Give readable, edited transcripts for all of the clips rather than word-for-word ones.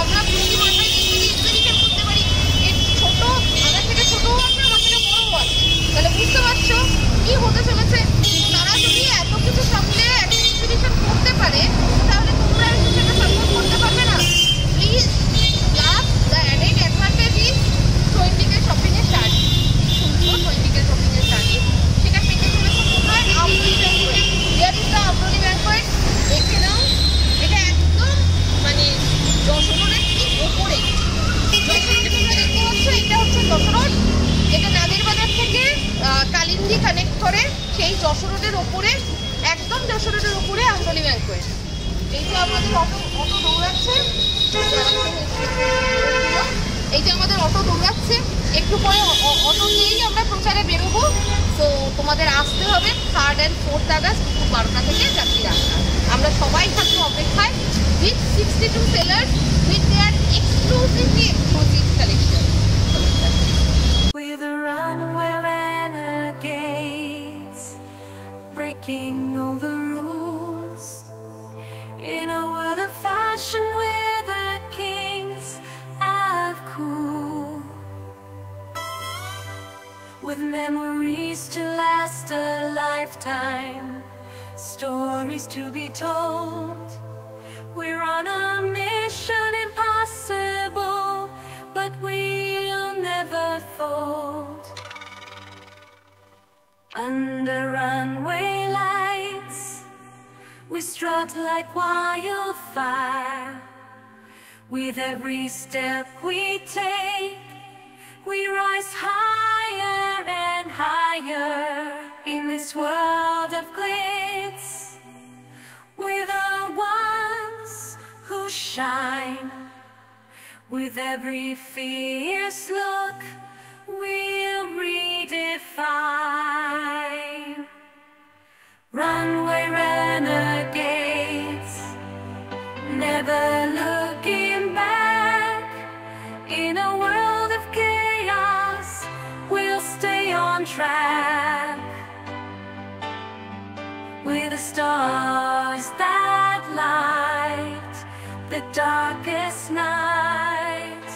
আমরা প্রতি মাথায় এক্সপেরিমেন্ট করতে পারি। এর ছোট আমার থেকে ছোটও আছে, আমার থেকে বড়ও আছে। তাহলে বুঝতে পারছো কি হতে চলেছে। তারা যদি এত কিছু সামলে একটা এক্সপেরিমেন্ট করতে পারে, তাহলে তোমরা সেটা সাপোর্ট করতে পারবে না? Please love the added advantage is 20K শপিংয়ের শাড়ি। শুনছো 20K শপিংয়ের শাড়ি, সেটা পেতে চলেছে কোথায়? Amruli banquet. Here is the Amruli banquet. দেখে নাও, এটা একদম মানে যশোর রোডের ঠিক ওপরে। যশোর তোমরা দেখতে পাচ্ছ, এটা হচ্ছে যশোর রোড। এটা নাদের বাজার থেকে কালিন্দী কানেক্ট করে, সেই যশোর রোডের ওপরে, একদম যশোর রোডের ওপরে আমরুলি ব্যাংকোয়েট। এই যে আমাদের অটো দৌড়াচ্ছে, এই যে আমাদের অটো দৌড়াচ্ছে, একটু পরে অটো নিয়েই আমরা প্রচারে বেরোবো। তো তোমাদের আসতে হবে 3rd and 4th আগস্ট দুপুর 12টা থেকে চাকরি রাস্তা। আমরা সবাই থাকবো অপেক্ষায় with 62 sellers with their exclusively exclusive collection. With the runway renegades, breaking all the rules, in a world of fashion where the kings have cool, with memories to last a lifetime, stories to be told. We're on a mission impossible, but we'll never fold. Under runway lights, we strut like wildfire. With every step we take, we rise higher and higher in this world of glitz. We're the ones who shine. With every fierce look, we'll redefine. Runway renegades, never looking back. In a world of chaos, we'll stay on track. We're the stars that light the darkest night.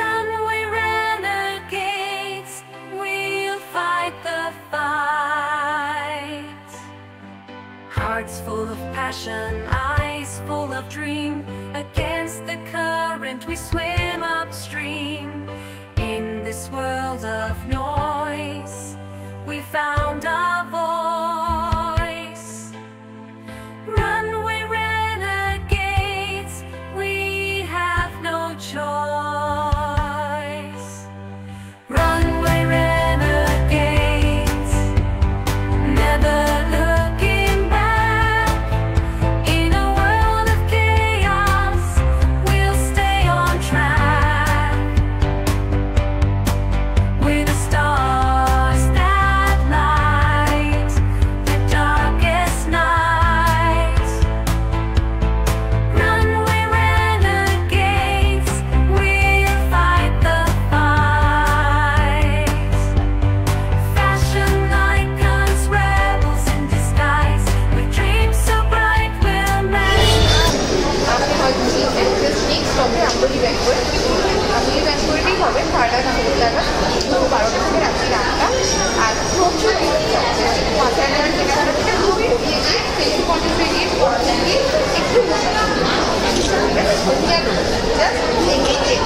Runway renegades, we'll fight the fight. Hearts full of passion, eyes full of dream. Against the current we swim upstream. In this world of noise, we found our voice. Runway renegades, we have no choice. Runway renegades, never looking back. In a world of chaos, we'll stay on track. We're the stars that light the darkest night. Runway renegades, we'll fight the fight. Fashion icons, rebels in disguise, with dreams so bright we'll measure. আপনি হয়তো চিনবেন, just next হবে আমরুলি banquet. আমরুলি ব্যাংকোয়েটেই হবে 3rd and 4th August দুপুর 12টা থেকে রাত্রি 8টা। আর প্রচুর ভিড় থাকছে। মাথায় নেওয়ার কেনাকাটা থেকে খুবই এগিয়ে গিয়ে সেলফি পয়েন্টে গিয়ে পড়তে গিয়ে একটু জাস্ট এগিয়ে গিয়ে